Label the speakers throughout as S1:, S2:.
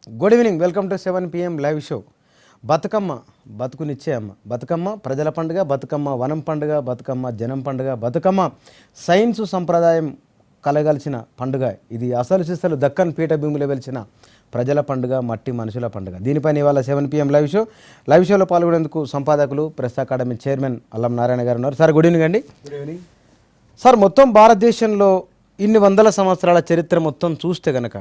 S1: Good evening, welcome to 7 PM live show. Bathukamma బతుకునిచ్చే అమ్మ, బతుకమ్మ ప్రజల పండుగ, బతుకమ్మ వనం పండుగ, బతుకమ్మ జనం పండుగ, బతుకమ్మ సైన్సు సంప్రదాయం కలగలిసిన పండుగ. ఇది అసలు సిసలు దక్కన్ పీఠభూమిలో వెలిచిన ప్రజల పండుగ, మట్టి మనుషుల పండుగ. దీనిపైన ఇవాళ 7 PM లైవ్ షోలో పాల్గొనేందుకు సంపాదకులు ప్రెస్ అకాడమీ చైర్మన్ అల్లం నారాయణ గారు ఉన్నారు. సార్ గుడ్ ఈవినింగ్ అండి.
S2: గుడ్ ఈవినింగ్
S1: సార్, మొత్తం భారతదేశంలో ఇన్ని వందల సంవత్సరాల చరిత్ర మొత్తం చూస్తే గనక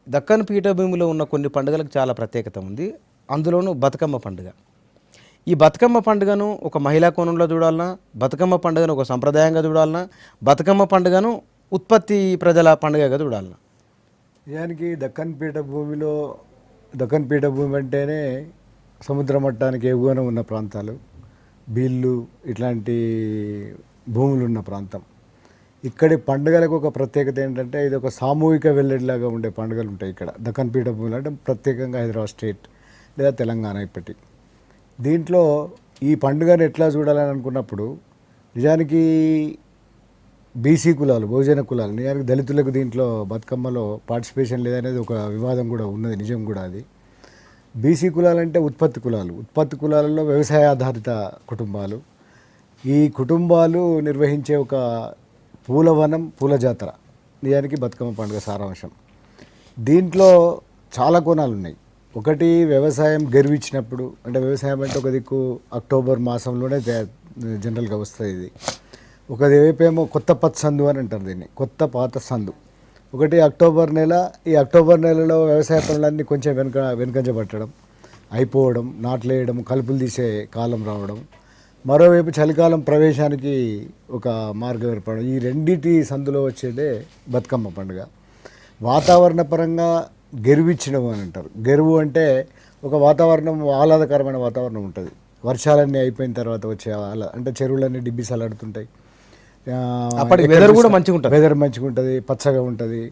S1: దక్కన్ పీఠభూమిలో ఉన్న కొన్ని పండుగలకు చాలా ప్రత్యేకత ఉంది. అందులోనూ బతుకమ్మ పండుగ. ఈ బతుకమ్మ పండుగను ఒక మహిళా కోణంలో చూడాలన్నా, బతుకమ్మ పండుగను ఒక సంప్రదాయంగా చూడాలన్నా, బతుకమ్మ పండుగను ఉత్పత్తి ప్రజల పండుగగా చూడాలన్నా?
S2: నిజానికి దక్కన్ పీఠభూమి అంటేనే సముద్ర మట్టానికి ఎగువన ఉన్న ప్రాంతాలు, బీళ్ళు ఇట్లాంటి భూములు ఉన్న ప్రాంతం. ఇక్కడి పండుగలకు ఒక ప్రత్యేకత ఏంటంటే ఇది ఒక సామూహిక వెల్లడిలాగా ఉండే పండుగలు ఉంటాయి ఇక్కడ దక్కన్ పీఠభూములు. అంటే ప్రత్యేకంగా హైదరాబాద్ స్టేట్ లేదా తెలంగాణ ఇప్పటి దీంట్లో ఈ పండుగను ఎట్లా చూడాలని అనుకున్నప్పుడు నిజానికి బీసీ కులాలు, బహుజన కులాలు, నిజానికి దళితులకు దీంట్లో బతుకమ్మలో పార్టిసిపేషన్ లేదనేది ఒక వివాదం కూడా ఉన్నది, నిజం కూడా అది. బీసీ కులాలంటే ఉత్పత్తి కులాలలో వ్యవసాయ ఆధారిత కుటుంబాలు. ఈ కుటుంబాలు నిర్వహించే ఒక పూలవనం, పూల జాతర నిజానికి బతుకమ్మ పండుగ సారాంశం. దీంట్లో చాలా కోణాలు ఉన్నాయి. ఒకటి, వ్యవసాయం గెరివిచ్చినప్పుడు, అంటే వ్యవసాయం అంటే ఒక దిక్కు అక్టోబర్ మాసంలోనే జనరల్గా వస్తుంది. ఇది ఒక వైపేమో కొత్త పచ్చ సందు అని అంటారు దీన్ని, కొత్త పాత సందు. ఒకటి అక్టోబర్ నెల. ఈ అక్టోబర్ నెలలో వ్యవసాయ పనులన్నీ కొంచెం వెనుకంజబట్టడం, అయిపోవడం, నాట్లేయడం, కలుపులు తీసే కాలం రావడం. మరోవైపు చలికాలం ప్రవేశానికి ఒక మార్గం ఏర్పడడం. ఈ రెండింటి సందులో వచ్చేదే బతుకమ్మ పండుగ. వాతావరణ పరంగా గెరువిచ్చడం అని అంటారు. గెరువు అంటే ఒక వాతావరణం, ఆహ్లాదకరమైన వాతావరణం ఉంటుంది. వర్షాలన్నీ అయిపోయిన తర్వాత వచ్చే అంటే చెరువులన్నీ డిబ్బిసలాడుతుంటాయి.
S1: వెదర్ కూడా మంచిగా ఉంటుంది,
S2: వెదర్ మంచిగా ఉంటుంది, పచ్చగా ఉంటుంది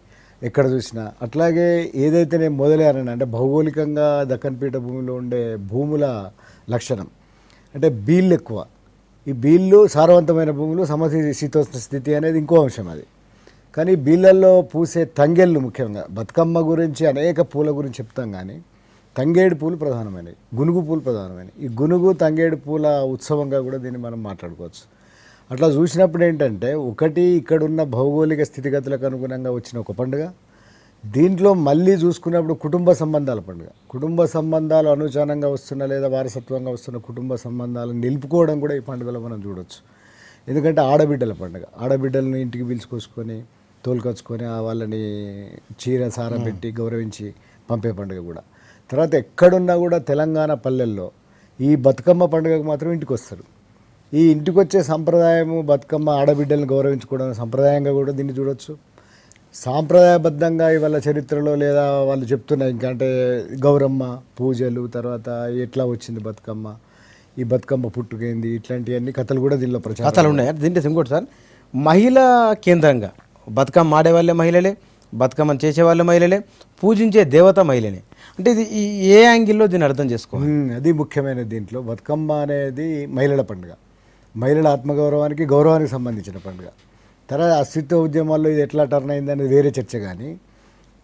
S2: ఎక్కడ చూసినా. అట్లాగే ఏదైతే నేను మొదలైనా అంటే భౌగోళికంగా దక్కన్ పీఠభూమిలో ఉండే భూముల లక్షణం అంటే బీళ్ళు ఎక్కువ. ఈ బీళ్ళు సారవంతమైన భూములు, సమశీతోష్ణ స్థితి అనేది ఇంకో అంశం అది. కానీ బీళ్ళల్లో పూసే తంగేళ్ళు ముఖ్యంగా, బతుకమ్మ గురించి అనేక పూల గురించి చెప్తాం కానీ తంగేడు పూలు ప్రధానమైనవి, గునుగు పూలు ప్రధానమైనవి. ఈ గునుగు తంగేడు పూల ఉత్సవంగా కూడా దీన్ని మనం మాట్లాడుకోవచ్చు. అట్లా చూసినప్పుడు ఏంటంటే ఒకటి, ఇక్కడున్న భౌగోళిక స్థితిగతులకు అనుగుణంగా వచ్చిన ఒక పండుగ. దీంట్లో మళ్ళీ చూసుకున్నప్పుడు కుటుంబ సంబంధాల పండుగ. కుటుంబ సంబంధాలు అనుచానంగా వస్తున్న లేదా వారసత్వంగా వస్తున్న కుటుంబ సంబంధాలను నిలుపుకోవడం కూడా ఈ పండుగలో మనం చూడవచ్చు. ఎందుకంటే ఆడబిడ్డల పండుగ. ఆడబిడ్డలను ఇంటికి పిలుచుకొచ్చుకొని, తోలుకొచ్చుకొని వాళ్ళని చీర సార పెట్టి గౌరవించి పంపే పండుగ కూడా. తర్వాత ఎక్కడున్నా కూడా తెలంగాణ పల్లెల్లో ఈ బతుకమ్మ పండుగకు మాత్రం ఇంటికి వస్తారు. ఈ ఇంటికి వచ్చే సంప్రదాయము, బతుకమ్మ ఆడబిడ్డలను గౌరవించుకోవడం సంప్రదాయంగా కూడా దీన్ని చూడవచ్చు. సాంప్రదాయబద్ధంగా ఇవాళ చరిత్రలో లేదా వాళ్ళు చెప్తున్న ఇంకా అంటే గౌరమ్మ పూజలు, తర్వాత ఎట్లా వచ్చింది బతుకమ్మ, ఈ బతుకమ్మ పుట్టుకైంది, ఇట్లాంటివన్నీ కథలు కూడా దీనిలో
S1: కథలు ఉన్నాయి. దీంట్లో ఇంకోటి సార్, మహిళా కేంద్రంగా బతుకమ్మ ఆడేవాళ్ళే మహిళలే, బతుకమ్మను చేసేవాళ్ళే మహిళలే, పూజించే దేవత మహిళనే. అంటే ఇది ఏ యాంగిల్లో దీన్ని అర్థం చేసుకోవాలి?
S2: అది ముఖ్యమైన. దీంట్లో బతుకమ్మ అనేది మహిళల పండుగ, మహిళల ఆత్మగౌరవానికి, గౌరవానికి సంబంధించిన పండుగ. తర్వాత అస్తిత్వ ఉద్యమాల్లో ఇది ఎట్లా టర్న్ అయిందనేది వేరే చర్చ. కానీ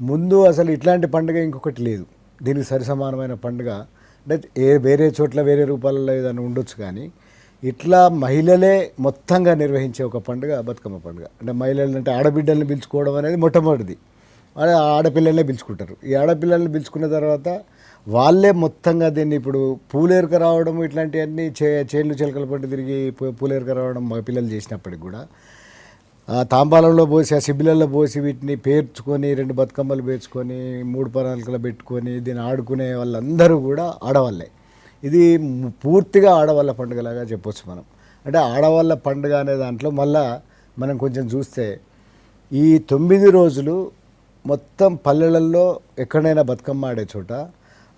S2: ముందు అసలు ఇట్లాంటి పండుగ ఇంకొకటి లేదు. దీనికి సరిసమానమైన పండుగ అంటే వేరే చోట్ల వేరే రూపాలలో ఏదైనా ఉండొచ్చు. కానీ ఇట్లా మహిళలే మొత్తంగా నిర్వహించే ఒక పండుగ బతుకమ్మ పండుగ. అంటే మహిళలు అంటే ఆడబిడ్డల్ని పిలుచుకోవడం అనేది మొట్టమొదటిది. ఆడపిల్లల్నే పిలుచుకుంటారు. ఈ ఆడపిల్లల్ని పిలుచుకున్న తర్వాత వాళ్ళే మొత్తంగా దీన్ని ఇప్పుడు పూలేరుక రావడం, ఇట్లాంటివన్నీ చేళ్ళు చిలకల పట్టు తిరిగి పూలేరుక రావడం మగ పిల్లలు చేసినప్పటికి కూడా తాంబాలంలో పోసి, ఆ సిబ్బిలల్లో పోసి వీటిని పేర్చుకొని 2 బతుకమ్మలు పేర్చుకొని 3 పరాలకలు పెట్టుకొని దీన్ని ఆడుకునే వాళ్ళందరూ కూడా ఆడవాళ్ళే. ఇది పూర్తిగా ఆడవాళ్ళ పండుగలాగా చెప్పొచ్చు మనం. అంటే ఆడవాళ్ళ పండుగ అనే దాంట్లో మళ్ళా మనం కొంచెం చూస్తే ఈ 9 రోజులు మొత్తం పల్లెలలో ఎక్కడైనా బతుకమ్మ ఆడే చోట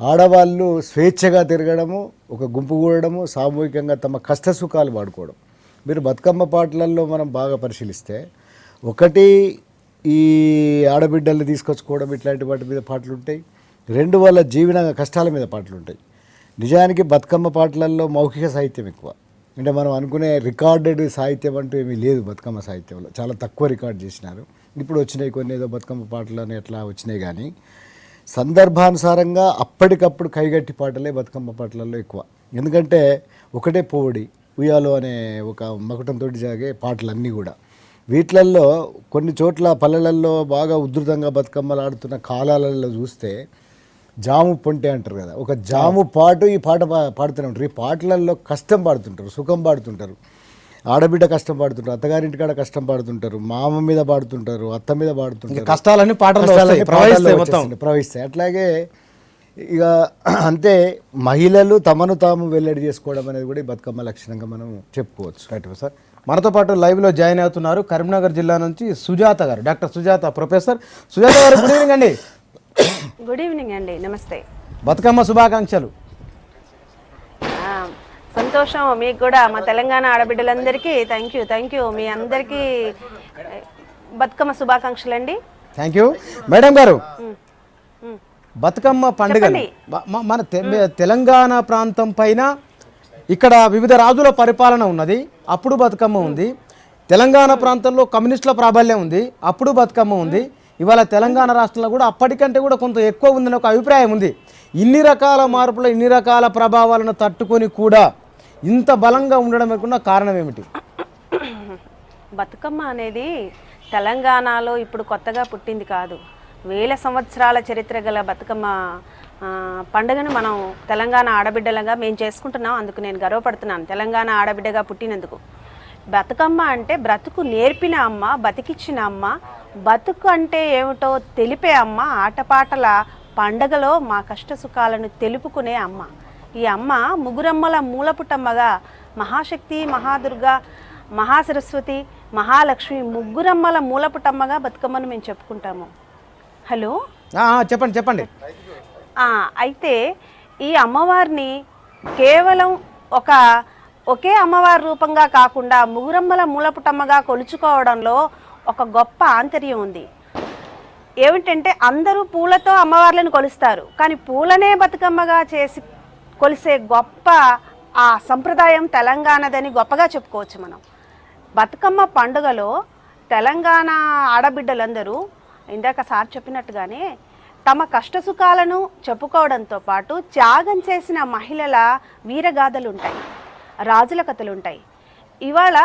S2: ఆడవాళ్ళు స్వేచ్ఛగా తిరగడము, ఒక గుంపు కూడడము, సామూహికంగా తమ కష్ట సుఖాలు వాడుకోవడం. మీరు బతుకమ్మ పాటలలో మనం బాగా పరిశీలిస్తే ఒకటి, ఈ ఆడబిడ్డల్ని తీసుకొచ్చుకోవడం ఇట్లాంటి వాటి మీద పాటలు ఉంటాయి. 2, వాళ్ళ జీవన కష్టాల మీద పాటలు ఉంటాయి. నిజానికి బతుకమ్మ పాటలలో మౌఖిక సాహిత్యం ఎక్కువ. అంటే మనం అనుకునే రికార్డెడ్ సాహిత్యం అంటూ ఏమీ లేదు బతుకమ్మ సాహిత్యంలో, చాలా తక్కువ రికార్డ్ చేసినారు. ఇప్పుడు వచ్చినాయి కొన్ని, ఏదో బతుకమ్మ పాటలు అని ఎట్లా వచ్చినాయి. కానీ సందర్భానుసారంగా అప్పటికప్పుడు కైగట్టి పాటలే బతుకమ్మ పాటలలో ఎక్కువ. ఎందుకంటే ఒకటే పోడి ఉయ్యాలో అనే ఒక మకుటంతో సాగే పాటలన్నీ కూడా. వీటిలల్లో కొన్ని చోట్ల పల్లెలలో బాగా ఉధృతంగా బతుకమ్మలు ఆడుతున్న కాలాలలో చూస్తే జాము పొంటే అంటారు కదా, ఒక జాము పాటు ఈ పాట పాడుతూనే ఉంటారు. ఈ పాటలలో కష్టం పాడుతుంటారు, సుఖం పాడుతుంటారు, ఆడబిడ్డ కష్టం పాడుతుంటారు, అత్తగారింటి కాడ కష్టం పాడుతుంటారు, మామ మీద పాడుతుంటారు, అత్త మీద పాడుతుంటారు,
S1: కష్టాలన్నీ
S2: ప్రవహిస్తాయి. అట్లాగే ఇక అంతే మహిళలు తమను తాము వెల్లడి చేసుకోవడం అనేది కూడా ఈ బతుకమ్మ లక్షణంగా మనం చెప్పుకోవచ్చు.
S1: Right sir. మనతో పాటు లైవ్లో జాయిన్ అవుతున్నారు కరీంనగర్ జిల్లా నుంచి సుజాత గారు, డాక్టర్ సుజాత, ప్రొఫెసర్ సుజాత గారు. గుడ్ ఈవినింగ్ అండి.
S3: గుడ్ ఈవినింగ్ అండి, నమస్తే.
S1: బతుకమ్మ శుభాకాంక్షలు.
S3: సంతోషం మీకు కూడా, మా తెలంగాణ ఆడబిడ్డలందరికీ థ్యాంక్ యూ మీ అందరికీ బతుకమ్మ శుభాకాంక్షలు అండి.
S1: థ్యాంక్ యూ మేడం గారు. బతుకమ్మ పండుగ మన తెలంగాణ ప్రాంతం పైన ఇక్కడ వివిధ రాజుల పరిపాలన ఉన్నది, అప్పుడు బతుకమ్మ ఉంది. తెలంగాణ ప్రాంతంలో కమ్యూనిస్టుల ప్రాబల్యం ఉంది, అప్పుడు బతుకమ్మ ఉంది. ఇవాళ తెలంగాణ రాష్ట్రంలో కూడా అప్పటికంటే కూడా కొంత ఎక్కువ ఉందని ఒక అభిప్రాయం ఉంది. ఇన్ని రకాల మార్పులు, ఇన్ని రకాల ప్రభావాలను తట్టుకొని కూడా ఇంత బలంగా ఉండడం అనుకున్న కారణం ఏమిటి?
S3: బతుకమ్మ అనేది తెలంగాణలో ఇప్పుడు కొత్తగా పుట్టింది కాదు. వేల సంవత్సరాల చరిత్ర గల బతుకమ్మ పండుగను మనం తెలంగాణ ఆడబిడ్డలుగా మేము చేసుకుంటున్నాం. అందుకు నేను గర్వపడుతున్నాను తెలంగాణ ఆడబిడ్డగా పుట్టినందుకు. బతుకమ్మ అంటే బ్రతుకు నేర్పిన అమ్మ, బతికిచ్చిన అమ్మ, బతుకు అంటే ఏమిటో తెలిపే అమ్మ, ఆటపాటల పండగలో మా కష్ట సుఖాలను తెలుపుకునే అమ్మ. ఈ అమ్మ ముగ్గురమ్మల మూలపుటమ్మగా మహాశక్తి, మహాదుర్గ, మహాసరస్వతి, మహాలక్ష్మి ముగ్గురమ్మల మూలపుటమ్మగా బతుకమ్మను మేము చెప్పుకుంటాము. హలో,
S1: చెప్పండి.
S3: అయితే ఈ అమ్మవారిని కేవలం ఒకే అమ్మవారి రూపంగా కాకుండా ముగురమ్మల మూలపుటమ్మగా కొలుచుకోవడంలో ఒక గొప్ప ఆంతర్యం ఉంది. ఏమిటంటే అందరూ పూలతో అమ్మవార్లను కొలుస్తారు, కానీ పూలనే బతుకమ్మగా చేసి కొలిసే గొప్ప ఆ సంప్రదాయం తెలంగాణదని గొప్పగా చెప్పుకోవచ్చు మనం. బతుకమ్మ పండుగలో తెలంగాణ ఆడబిడ్డలందరూ ఇందాక సార్ చెప్పినట్టుగానే తమ కష్టసుఖాలను చెప్పుకోవడంతో పాటు త్యాగం చేసిన మహిళల వీరగాథలు ఉంటాయి, రాజుల కథలు ఉంటాయి. ఇవాళ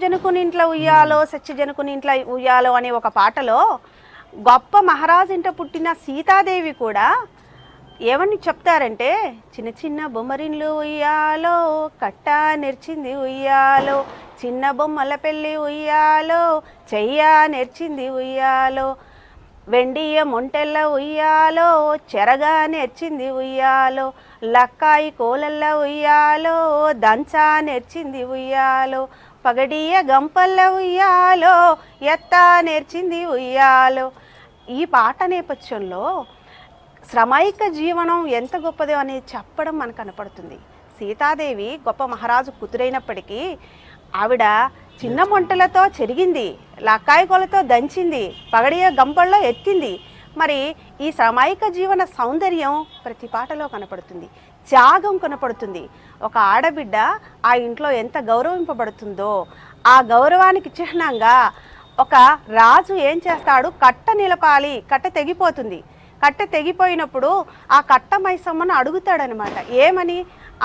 S3: జనకునింట్లో ఉయ్యాలో సత్యజనకునింట్లో ఉయ్యాలో అనే ఒక పాటలో గొప్ప మహారాజు ఇంట పుట్టిన సీతాదేవి కూడా ఏమని చెప్తారంటే, చిన్న చిన్న బొమ్మరిన్లు ఉయ్యాలో, కట్ట నెర్చింది ఉయ్యాలో, చిన్న బొమ్మల పెళ్ళి ఉయ్యాలో, చెయ్య నెర్చింది ఉయ్యాలో, వెండియ మొంటెల్ల ఉయ్యాలో, చెరగా నెర్చింది ఉయ్యాలో, లక్కాయి కోలల్ల ఉయ్యాలో, దంచా నెర్చింది ఉయ్యాలో, పగడియ గంపల్ల ఉయ్యాలో, ఎత్తా నేర్చింది ఉయ్యాలో. ఈ పాట నేపథ్యంలో శ్రమైక జీవనం ఎంత గొప్పదో అనేది చెప్పడం మనకు కనపడుతుంది. సీతాదేవి గొప్ప మహారాజు కూతురైనప్పటికీ ఆవిడ చిన్న మొంటలతో చెరిగింది, లక్కాయి కోలతో దంచింది, పగడియ గంపల్లో ఎత్తింది. మరి ఈ శ్రమైక జీవన సౌందర్యం ప్రతి పాటలో కనపడుతుంది, త్యాగం కనపడుతుంది. ఒక ఆడబిడ్డ ఆ ఇంట్లో ఎంత గౌరవింపబడుతుందో ఆ గౌరవానికి చిహ్నంగా ఒక రాజు ఏం చేస్తాడు, కట్ట నిలపాలి, కట్ట తెగిపోతుంది. కట్ట తెగిపోయినప్పుడు ఆ కట్ట మైసమ్మను అడుగుతాడనమాట. ఏమని,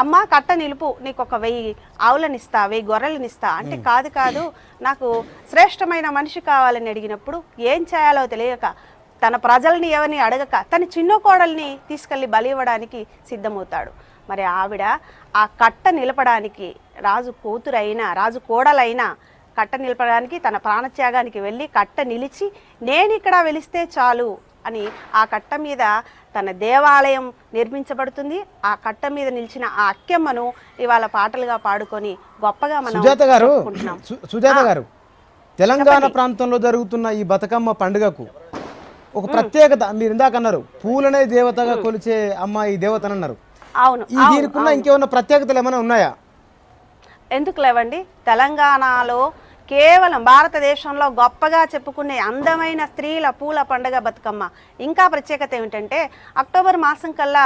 S3: అమ్మ కట్ట నిలుపు, నీకు ఒక 1000 ఆవులనిస్తా, 1000 గొర్రెలనిస్తా అంటే, కాదు నాకు శ్రేష్టమైన మనిషి కావాలని అడిగినప్పుడు ఏం చేయాలో తెలియక తన ప్రజల్ని ఎవరిని అడగక తన చిన్న కోడల్ని తీసుకెళ్ళి బలి ఇవ్వడానికి సిద్ధమవుతాడు. మరి ఆవిడ ఆ కట్ట నిలపడానికి, రాజు కూతురైనా రాజు కోడలైనా కట్ట నిలపడానికి తన ప్రాణత్యాగానికి వెళ్ళి కట్ట నిలిచి నేను ఇక్కడ వెలిస్తే చాలు అని ఆ కట్ట మీద తన దేవాలయం నిర్మించబడుతుంది. ఆ కట్ట మీద నిలిచిన ఆ అక్కెమ్మను ఇవాళ పాటలుగా పాడుకొని గొప్పగా మనం
S1: సుజాత గారు, తెలంగాణ ప్రాంతంలో జరుగుతున్న ఈ బతుకమ్మ పండుగకు ఒక ప్రత్యేకత, మీరు ఇందాక అన్నారు పూలనే దేవతగా కొలిచే అమ్మ ఈ దేవతను అన్నారు.
S3: అవును,
S1: దీనికున్న ఇంకేమన్నా ప్రత్యేకతలు ఏమైనా ఉన్నాయా?
S3: ఎందుకు లేవండి. తెలంగాణలో కేవలం భారతదేశంలో గొప్పగా చెప్పుకునే అందమైన స్త్రీల పూల పండుగ బతుకమ్మ. ఇంకా ప్రత్యేకత ఏమిటంటే అక్టోబర్ మాసం కల్లా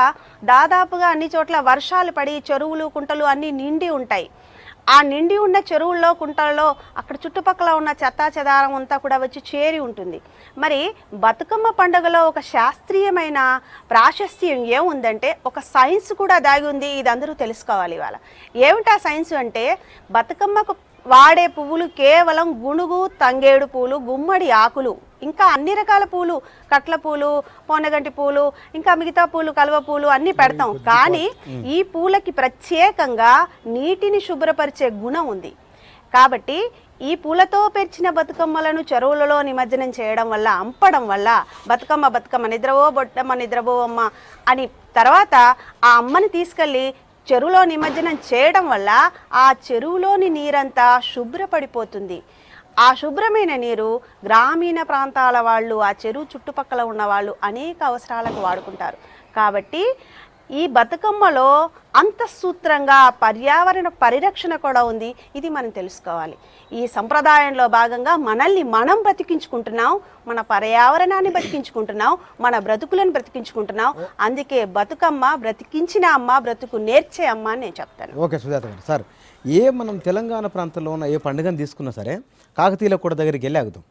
S3: దాదాపుగా అన్ని చోట్ల వర్షాలు పడి చెరువులు కుంటలు అన్నీ నిండి ఉంటాయి. ఆ నిండి ఉన్న చెరువుల్లో కుంటల్లో అక్కడ చుట్టుపక్కల ఉన్న చెత్తా చెదారం అంతా కూడా వచ్చి చేరి ఉంటుంది. మరి బతుకమ్మ పండుగలో ఒక శాస్త్రీయమైన ప్రాశస్త్యం ఏముందంటే ఒక సైన్స్ కూడా దాగి ఉంది. ఇది అందరూ తెలుసుకోవాలి ఇవాళ. ఏమిటా సైన్స్ అంటే బతుకమ్మకు వాడే పువ్వులు కేవలం గునుగు, తంగేడు పూలు, గుమ్మడి ఆకులు, ఇంకా అన్ని రకాల పూలు, కట్ల పూలు, పొన్నగంటి పూలు, ఇంకా మిగతా పూలు, కలువ పూలు అన్నీ పెడతాం. కానీ ఈ పూలకి ప్రత్యేకంగా నీటిని శుభ్రపరిచే గుణం ఉంది. కాబట్టి ఈ పూలతో పెంచిన బతుకమ్మలను చెరువులలో నిమజ్జనం చేయడం వల్ల, అంపడం వల్ల బతుకమ్మ బతుకమ్మ నిద్రవో బొట్టమ్మ నిద్రవో అమ్మ అని తర్వాత ఆ అమ్మని తీసుకెళ్ళి చెరువులో నిమజ్జనం చేయడం వల్ల ఆ చెరువులోని నీరంతా శుభ్రపడిపోతుంది. ఆ శుభ్రమైన నీరు గ్రామీణ ప్రాంతాల వాళ్ళు, ఆ చెరువు చుట్టుపక్కల ఉన్న వాళ్ళు అనేక అవసరాలకు వాడుకుంటారు. కాబట్టి ఈ బతుకమ్మలో అంతఃసూత్రంగా పర్యావరణ పరిరక్షణ కూడా ఉంది. ఇది మనం తెలుసుకోవాలి. ఈ సంప్రదాయంలో భాగంగా మనల్ని మనం బ్రతికించుకుంటున్నాం, మన పర్యావరణాన్ని బ్రతికించుకుంటున్నాం, మన బ్రతుకులను బ్రతికించుకుంటున్నాం. అందుకే బతుకమ్మ బ్రతికించిన అమ్మ, బ్రతుకు నేర్చే అమ్మ అని నేను చెప్తాను.
S1: ఓకే సుజాత గారు, సార్ మనం తెలంగాణ ప్రాంతంలో ఉన్న ఏ పండుగను తీసుకున్నా సరే కాకతీయుల కూడా దగ్గరికి వెళ్ళి ఆగుతాం.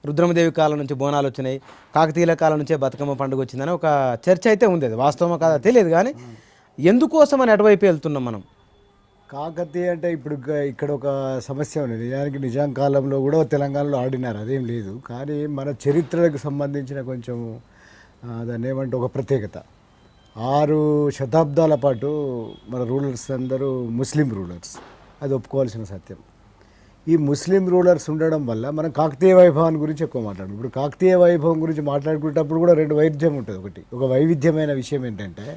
S1: రుద్రమదేవి కాలం నుంచి బోనాలు వచ్చినాయి, కాకతీయుల కాలం నుంచే బతుకమ్మ పండుగ వచ్చిందని ఒక చర్చ అయితే ఉంది. అది వాస్తవమా కాదా తెలియదు, కానీ ఎందుకోసం అని అటువైపు వెళ్తున్నాం మనం?
S2: కాకతీయ అంటే ఇప్పుడు ఇక్కడ ఒక సమస్య ఉంది. నిజాం కాలంలో కూడా తెలంగాణలో ఆడినారు, అదేం లేదు. కానీ మన చరిత్రలకు సంబంధించిన కొంచెం దాన్ని ఏమంటే ఒక ప్రత్యేకత. 6 శతాబ్దాల పాటు మన రూలర్స్ అందరూ ముస్లిం రూలర్స్, అది ఒప్పుకోవాల్సిన సత్యం. ఈ ముస్లిం రూలర్స్ ఉండడం వల్ల మనం కాకతీయ వైభవాన్ని గురించి ఎక్కువ మాట్లాడు. ఇప్పుడు కాకతీయ వైభవం గురించి మాట్లాడుకునేటప్పుడు కూడా 2 వైవిధ్యం ఉంటుంది. ఒక వైవిధ్యమైన విషయం ఏంటంటే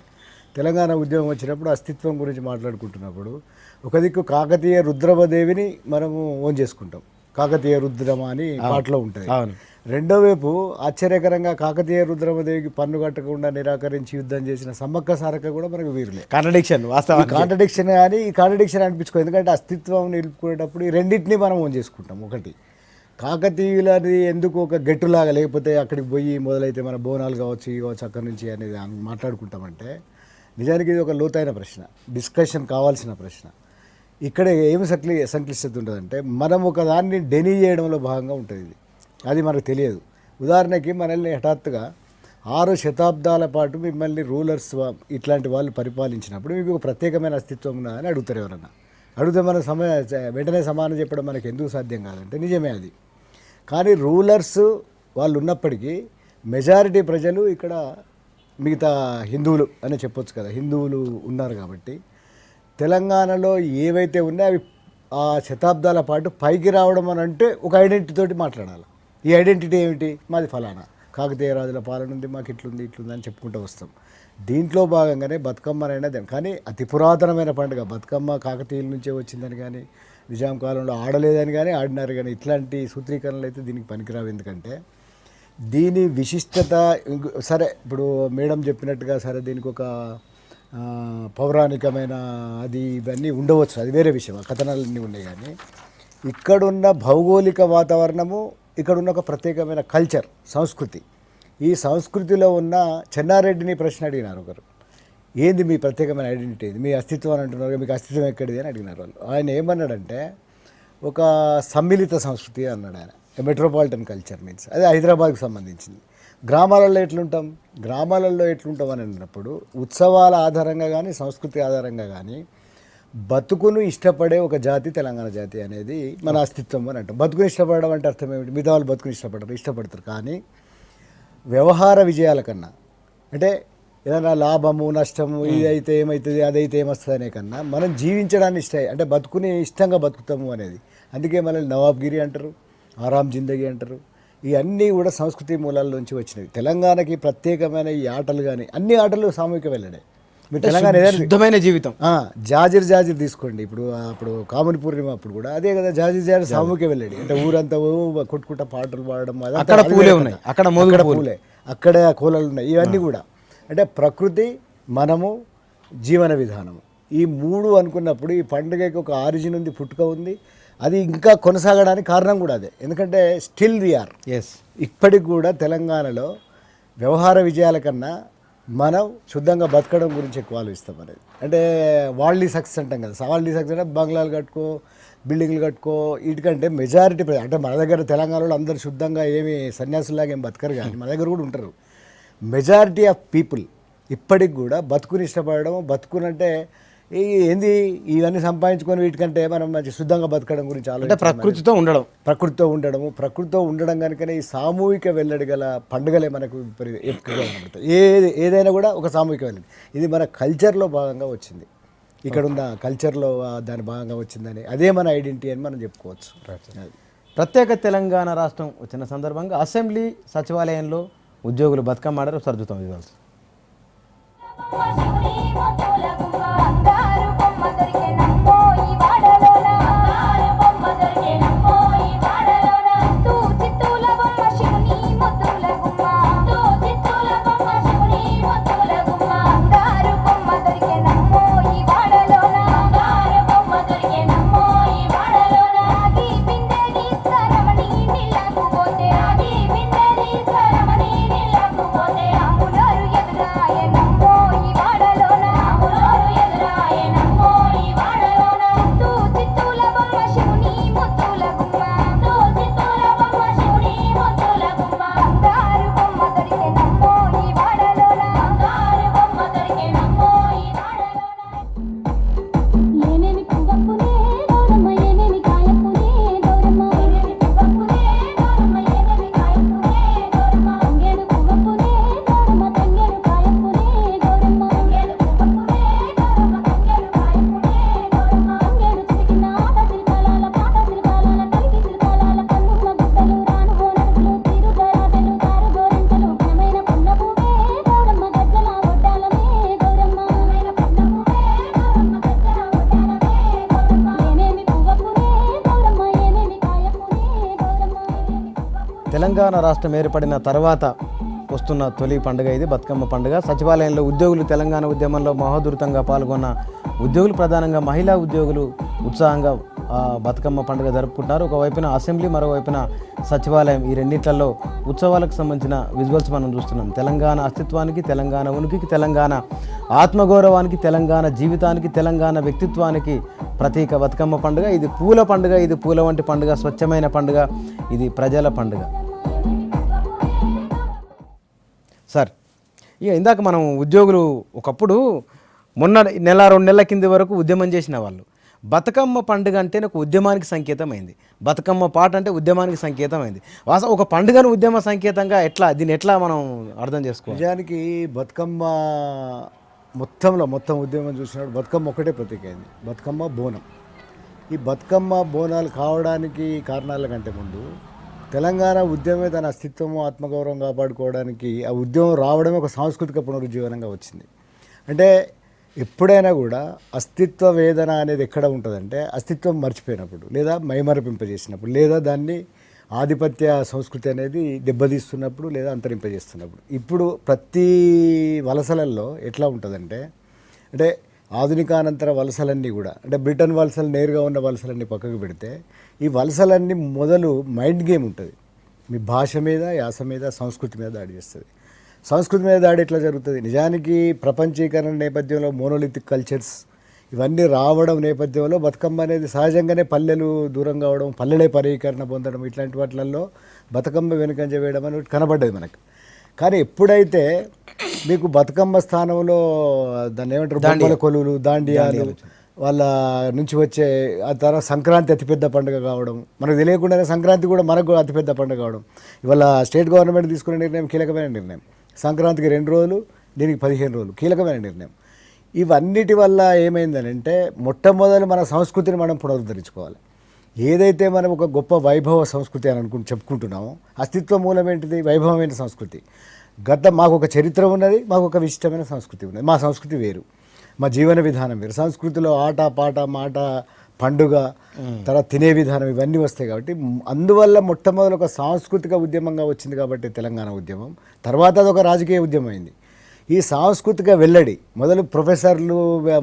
S2: తెలంగాణ ఉద్యమం వచ్చినప్పుడు అస్తిత్వం గురించి మాట్లాడుకుంటున్నప్పుడు ఒక దిక్కు కాకతీయ రుద్రమదేవిని మనము ఓన్ చేసుకుంటాం, కాకతీయ రుద్రమ అని పాటలో ఉంటుంది. రెండో వైపు ఆశ్చర్యకరంగా కాకతీయ రుద్రమదేవికి పన్ను కట్టకుండా నిరాకరించి యుద్ధం చేసిన సమ్మక్క సారక్క కూడా మనకు వీరులే.
S1: కాంట్రడిక్షన్, వాస్తవం
S2: కాంట్రడిక్షన్. కానీ ఈ కాంట్రడిక్షన్ అనిపించుకో, ఎందుకంటే అస్తిత్వం నిలుపుకునేటప్పుడు ఈ రెండింటినీ మనం ఓన్ చేసుకుంటాం. ఒకటి కాకతీయులది ఎందుకు ఒక గట్టులాగా, లేకపోతే అక్కడికి పోయి మొదలైతే మన బోనాలు కావచ్చు, ఇవి కావచ్చు అక్కడి నుంచి అనేది మాట్లాడుకుంటామంటే నిజానికి ఇది ఒక లోతైన ప్రశ్న, డిస్కషన్ కావాల్సిన ప్రశ్న. ఇక్కడ ఏమి సంక్లిష్టత ఉంటుందంటే మనం ఒక దాన్ని డెనీ చేయడంలో భాగంగా ఉంటుంది. ఇది అది మనకు తెలియదు. ఉదాహరణకి మనల్ని హఠాత్తుగా 6 శతాబ్దాల పాటు మిమ్మల్ని రూలర్స్ ఇట్లాంటి వాళ్ళు పరిపాలించినప్పుడు మీకు ఒక ప్రత్యేకమైన అస్తిత్వం ఉన్నదని అడుగుతారు. ఎవరన్నా అడిగితే మన వెంటనే సమానం చెప్పడం మనకు ఎందుకు సాధ్యం కాదంటే నిజమే అది. కానీ రూలర్స్ వాళ్ళు ఉన్నప్పటికీ మెజారిటీ ప్రజలు ఇక్కడ మిగతా హిందువులు అని చెప్పొచ్చు కదా, హిందువులు ఉన్నారు. కాబట్టి తెలంగాణలో ఏవైతే ఉన్నాయో అవి ఆ శతాబ్దాల పాటు పైకి రావడం అని అంటే ఒక ఐడెంటిటీ తోటి మాట్లాడాలి. ఈ ఐడెంటిటీ ఏమిటి? మాది ఫలానా, కాకతీయ రాజుల పాలన ఉంది, మాకు ఇట్లుంది ఇట్లుంది అని చెప్పుకుంటూ వస్తాం. దీంట్లో భాగంగానే బతుకమ్మనైనా కానీ అతి పురాతనమైన పండుగ బతుకమ్మ కాకతీయుల నుంచే వచ్చిందని కానీ నిజాం కాలంలో ఆడలేదని కానీ ఆడినారు. కానీ ఇట్లాంటి సూత్రీకరణలు అయితే దీనికి పనికిరావు. ఎందుకంటే దీని విశిష్టత సరే, ఇప్పుడు మేడం చెప్పినట్టుగా సరే దీనికి ఒక పౌరాణికమైన అది ఇవన్నీ ఉండవచ్చు, అది వేరే విషయం, ఆ కథనాలన్నీ ఉన్నాయి. కానీ ఇక్కడున్న భౌగోళిక వాతావరణము, ఇక్కడున్న ఒక ప్రత్యేకమైన కల్చర్, సంస్కృతి, ఈ సంస్కృతిలో ఉన్న చెన్నారెడ్డిని ప్రశ్న అడిగినారు ఒకరు, ఏంది మీ ప్రత్యేకమైన ఐడెంటిటీ, మీ అస్తిత్వం అని అంటున్నారు, మీకు అస్తిత్వం ఎక్కడిది అని అడిగినారు వాళ్ళు. ఆయన ఏమన్నాడంటే ఒక సమ్మిళిత సంస్కృతి అన్నాడు ఆయన. మెట్రోపాలిటన్ కల్చర్ మీన్స్ అది హైదరాబాద్కి సంబంధించింది. గ్రామాలలో ఎట్లుంటాం అని అన్నప్పుడు ఉత్సవాల ఆధారంగా కానీ సంస్కృతి ఆధారంగా కానీ బతుకును ఇష్టపడే ఒక జాతి తెలంగాణ జాతి అనేది మన అస్తిత్వం అని అంటాం. బతుకుని ఇష్టపడడం అంటే అర్థం ఏమిటి? మిగతా వాళ్ళు బతుకుని ఇష్టపడతారు. కానీ వ్యవహార విజయాల కన్నా, అంటే ఏదైనా లాభము నష్టము ఇదైతే ఏమవుతుంది అదైతే ఏమొస్తుంది అనే కన్నా మనం జీవించడాన్ని అంటే బతుకుని ఇష్టంగా బతుకుతాము అనేది. అందుకే మనల్ని నవాబ్గిరి అంటారు, ఆరాం జిందగీ అంటారు. ఇవన్నీ కూడా సంస్కృతి మూలాల నుంచి వచ్చినవి. తెలంగాణకి ప్రత్యేకమైన ఈ ఆటలు కానీ అన్ని ఆటలు సామూహిక వెళ్ళడే. మీరు తెలంగాణ
S1: శుద్ధమైన జీవితం,
S2: జాజిర్ తీసుకోండి. ఇప్పుడు కామన్ పూర్ణిమ అప్పుడు కూడా అదే కదా, జాజిర్ సామూహిక వెళ్ళాడు. అంటే ఊరంతా కొట్టుకుంటా పాటలు పాడడం,
S1: అక్కడ పూలే ఉన్నాయి, అక్కడ
S2: పూలే, అక్కడే కోలలు ఉన్నాయి. ఇవన్నీ కూడా అంటే ప్రకృతి, మనము, జీవన విధానము, ఈ 3 అనుకున్నప్పుడు ఈ పండుగకి ఒక ఆరిజిన్ ఉంది, పుట్టుక ఉంది. అది ఇంకా కొనసాగడానికి కారణం కూడా అదే. ఎందుకంటే స్టిల్ వీఆర్ ఇప్పటికి కూడా తెలంగాణలో వ్యవహార విజయాల కన్నా మనం శుద్ధంగా బతకడం గురించి ఎక్కువ ఆలోచిస్తాం అనేది. అంటే వాళ్ళీ సక్సెస్ అంటాం కదా, వాళ్ళీ సక్సెస్ అంటే బంగ్లాలు కట్టుకో, బిల్డింగ్లు కట్టుకో, వీటికంటే మెజారిటీ అంటే మన దగ్గర తెలంగాణలో అందరూ శుద్ధంగా ఏమి సన్యాసులాగా ఏం బతకరు, కానీ మన దగ్గర కూడా ఉంటారు. మెజారిటీ ఆఫ్ పీపుల్ ఇప్పటికి కూడా బతుకుని ఇష్టపడడం, బతుకునంటే ఏంది ఇవన్నీ సంపాదించుకొని వీటికంటే మనం మంచి శుద్ధంగా బతకడం గురించి
S1: అంటే ప్రకృతితో
S2: ప్రకృతితో ఉండడం కనుకనే ఈ సామూహిక వెల్లడి గల పండుగలే మనకు ఎక్కువగా కనబడతాయి. ఏదైనా కూడా ఒక సామూహిక వెల్లడి, ఇది మన కల్చర్లో భాగంగా వచ్చింది, ఇక్కడ ఉన్న కల్చర్లో దాని భాగంగా వచ్చిందని, అదే మన ఐడెంటిటీ అని మనం చెప్పుకోవచ్చు.
S1: ప్రత్యేక తెలంగాణ రాష్ట్రం వచ్చిన సందర్భంగా అసెంబ్లీ సచివాలయంలో ఉద్యోగులు బతుకమ్మ ఆడారు. సర్దుతాం విజువల్స్. తెలంగాణ రాష్ట్రం ఏర్పడిన తర్వాత వస్తున్న తొలి పండుగ ఇది బతుకమ్మ పండుగ. సచివాలయంలో ఉద్యోగులు తెలంగాణ ఉద్యమంలో మహోధృతంగా పాల్గొన్న ఉద్యోగులు, ప్రధానంగా మహిళా ఉద్యోగులు ఉత్సాహంగా బతుకమ్మ పండుగ జరుపుకుంటున్నారు. ఒకవైపున అసెంబ్లీ, మరోవైపున సచివాలయం, ఈ రెండిట్లలో ఉత్సవాలకు సంబంధించిన విజువల్స్ మనం చూస్తున్నాం. తెలంగాణ అస్తిత్వానికి, తెలంగాణ ఉనికికి, తెలంగాణ ఆత్మగౌరవానికి, తెలంగాణ జీవితానికి, తెలంగాణ వ్యక్తిత్వానికి ప్రతీక బతుకమ్మ పండుగ. ఇది పూల పండుగ, ఇది పూల వంటి పండుగ, స్వచ్ఛమైన పండుగ, ఇది ప్రజల పండుగ. సార్, ఇక ఇందాక మనం ఉద్యోగులు ఒకప్పుడు మొన్న నెల 2 నెలల కింది వరకు ఉద్యమం చేసిన వాళ్ళు, బతుకమ్మ పండుగ అంటే ఒక ఉద్యమానికి సంకేతమైంది, బతుకమ్మ పాట అంటే ఉద్యమానికి సంకేతమైంది. ఒక పండుగను ఉద్యమ సంకేతంగా దీన్ని ఎట్లా మనం అర్థం చేసుకోవాలి?
S2: నిజానికి బతుకమ్మ మొత్తం ఉద్యమం చూసినప్పుడు బతుకమ్మ ఒకటే ప్రతీక అయింది, బతుకమ్మ బోనం. ఈ బతుకమ్మ బోనాలు కావడానికి కారణాల కంటే ముందు తెలంగాణ ఉద్యమమే తన అస్తిత్వము, ఆత్మగౌరవం కాపాడుకోవడానికి ఆ ఉద్యమం రావడమే ఒక సాంస్కృతిక పునరుజ్జీవనంగా వచ్చింది. అంటే ఎప్పుడైనా కూడా అస్తిత్వ వేదన అనేది ఎక్కడ ఉంటుందంటే అస్తిత్వం మర్చిపోయినప్పుడు, లేదా మైమరపింపజేసినప్పుడు, లేదా దాన్ని ఆధిపత్య సంస్కృతి అనేది దెబ్బతీస్తున్నప్పుడు, లేదా అంతరింపజేస్తున్నప్పుడు. ఇప్పుడు ప్రతి వలసలలో ఎట్లా ఉంటుందంటే, అంటే ఆధునికానంతర వలసలన్నీ కూడా, అంటే బ్రిటన్ వలసలు నేరుగా ఉన్న వలసలన్నీ పక్కకు పెడితే, ఈ వలసలన్నీ మొదలు మైండ్ గేమ్ ఉంటుంది. మీ భాష మీద, యాస మీద, సంస్కృతి మీద దాడి చేస్తుంది. సంస్కృతి మీద దాడి ఎట్లా జరుగుతుంది? నిజానికి ప్రపంచీకరణ నేపథ్యంలో మోనోలిథిక్ కల్చర్స్ ఇవన్నీ రావడం నేపథ్యంలో బతుకమ్మ అనేది సహజంగానే పల్లెలు దూరం కావడం, పల్లెలే పరీకరణ పొందడం, ఇట్లాంటి వాటిల్లో బతుకమ్మ వెనుకంజ వేయడం అని కనబడ్డది మనకు. కానీ ఎప్పుడైతే మీకు బతుకమ్మ స్థానంలో దాన్ని ఏమంటారు, బొమ్మల కొలువులు, దాండియాలు వాళ్ళ నుంచి వచ్చే, ఆ తర్వాత సంక్రాంతి అతిపెద్ద పండుగ కావడం, మనకు తెలియకుండానే సంక్రాంతి కూడా మనకు అతిపెద్ద పండుగ కావడం, ఇవాళ స్టేట్ గవర్నమెంట్ తీసుకునే నిర్ణయం కీలకమైన నిర్ణయం. సంక్రాంతికి 2 రోజులు, దీనికి 15 రోజులు, కీలకమైన నిర్ణయం. ఇవన్నిటి వల్ల ఏమైందనంటే, మొట్టమొదటి మన సంస్కృతిని మనం పునరుద్ధరించుకోవాలి. ఏదైతే మనం ఒక గొప్ప వైభవ సంస్కృతి అని చెప్పుకుంటున్నామో, అస్తిత్వ మూలం ఏంటిది? వైభవమైన సంస్కృతి. మాకు ఒక చరిత్ర ఉన్నది, మాకు ఒక విశిష్టమైన సంస్కృతి ఉన్నది. మా సంస్కృతి వేరు, మా జీవన విధానం వేరు. సంస్కృతిలో ఆట, పాట, మాట, పండుగ, తర్వాత తినే విధానం ఇవన్నీ వస్తాయి. కాబట్టి అందువల్ల మొట్టమొదటి ఒక సాంస్కృతిక ఉద్యమంగా వచ్చింది కాబట్టి తెలంగాణ ఉద్యమం. తర్వాత అది ఒక రాజకీయ ఉద్యమం అయింది. ఈ సాంస్కృతిక వెల్లడి ప్రొఫెసర్లు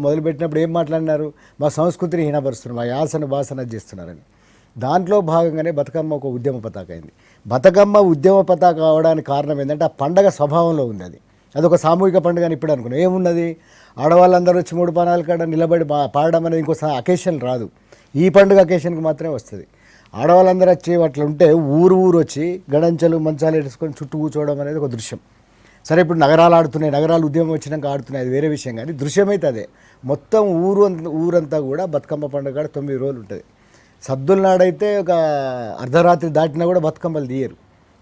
S2: మొదలుపెట్టినప్పుడు ఏం మాట్లాడినారు? మా సంస్కృతిని హీనపరుస్తున్నారు, మా యాసను భాషను చేస్తున్నారని. దాంట్లో భాగంగానే బతుకమ్మ ఒక ఉద్యమ పతాక అయింది. బతుకమ్మ ఉద్యమ పతాక అవడానికి కారణం ఏంటంటే ఆ పండగ స్వభావంలో ఉంది. అది అదొక సామూహిక పండుగ అని ఇప్పుడు అనుకున్నాం. ఏమున్నది, ఆడవాళ్ళందరూ వచ్చి 3 పానాల కాడ నిలబడి పాడడం అనేది ఇంకో అకేషన్ రాదు. ఈ పండుగ అకేషన్కి మాత్రమే వస్తుంది. ఆడవాళ్ళందరూ వచ్చి అట్లా ఉంటే ఊరు వచ్చి గడంచెలు మంచాలు వేసుకొని చుట్టూ కూర్చోవడం అనేది ఒక దృశ్యం. సరే, ఇప్పుడు నగరాలు ఆడుతున్నాయి, నగరాలు ఉద్యమం వచ్చినాక ఆడుతున్నాయి, అది వేరే విషయం. కానీ దృశ్యం అయితే అదే. మొత్తం ఊరంతా కూడా బతుకమ్మ పండుగ 9 రోజులు ఉంటుంది. సద్దుల నాడైతే ఒక అర్ధరాత్రి దాటినా కూడా బతుకమ్మలు తీయరు.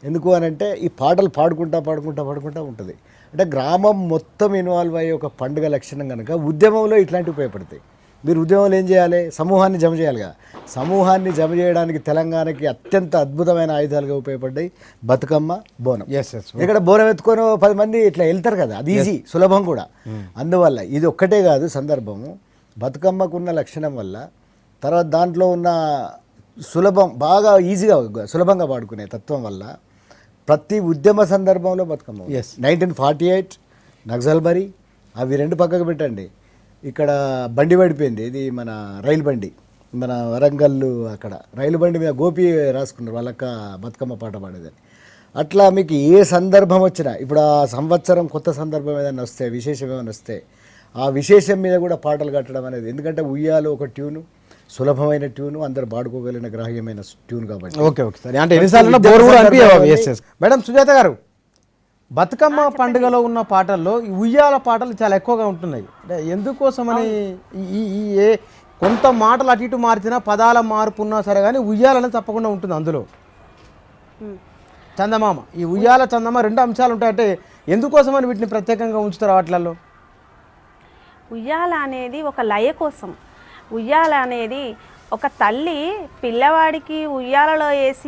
S2: ఎందుకు అని అంటే ఈ పాటలు పాడుకుంటా ఉంటుంది. అంటే గ్రామం మొత్తం ఇన్వాల్వ్ అయ్యే ఒక పండుగ లక్షణం కనుక ఉద్యమంలో ఇట్లాంటివి ఉపయోగపడతాయి. మీరు ఉద్యమంలో ఏం చేయాలి, సమూహాన్ని జమ చేయాలిగా. సమూహాన్ని జమ చేయడానికి తెలంగాణకి అత్యంత అద్భుతమైన ఆయుధాలుగా ఉపయోగపడ్డాయి బతుకమ్మ, బోనం. ఇక్కడ బోనం ఎత్తుకొని 10 మంది ఇట్లా వెళ్తారు కదా, అది ఈజీ, సులభం కూడా. అందువల్ల ఇది ఒక్కటే కాదు సందర్భము, బతుకమ్మకున్న లక్షణం వల్ల, తర్వాత దాంట్లో ఉన్న సులభం, బాగా ఈజీగా సులభంగా పాడుకునే తత్వం వల్ల ప్రతి ఉద్యమ సందర్భంలో బతుకమ్మ. 1948 నక్సల్బరీ, అవి 2 పక్కకు పెట్టండి. ఇక్కడ బండి పడిపోయింది, ఇది మన రైలు బండి, మన వరంగల్ అక్కడ రైలు బండి మీద గోపి రాసుకున్నారు వాళ్ళక్క బతుకమ్మ పాట పాడేదని. అట్లా మీకు ఏ సందర్భం వచ్చినా, ఇప్పుడు ఆ సంవత్సరం కొత్త సందర్భం ఏదైనా వస్తే, విశేషం ఏమైనా వస్తే, ఆ విశేషం మీద కూడా పాటలు కట్టడం అనేది. ఎందుకంటే ఉయ్యాలో ఒక ట్యూను, సులభమైన ట్యూను, అందరు పాడుకోగలిగిన గ్రాహ్యమైన ట్యూన్ కాబట్టి.
S1: ఓకే సరే. అంటే ఎన్నిసార్లు బోర్ కూడా అనిపించవు. మేడం సుజాత గారు, బతుకమ్మ పండుగలో ఉన్న పాటల్లో ఈ ఉయ్యాల పాటలు చాలా ఎక్కువగా ఉంటున్నాయి. అంటే ఎందుకోసమని ఏ కొంత మాటలు అటు ఇటు మార్చినా, పదాల మార్పు ఉన్నా సరే కానీ ఉయ్యాలని తప్పకుండా ఉంటుంది అందులో. చందమామ, ఈ ఉయ్యాల చందమామ 2 అంశాలు ఉంటాయంటే ఎందుకోసమని వీటిని ప్రత్యేకంగా ఉంచుతారు వాటిలలో?
S3: ఉయ్యాల అనేది ఒక లయ కోసం. ఉయ్యాల అనేది ఒక తల్లి పిల్లవాడికి ఉయ్యాలలో వేసి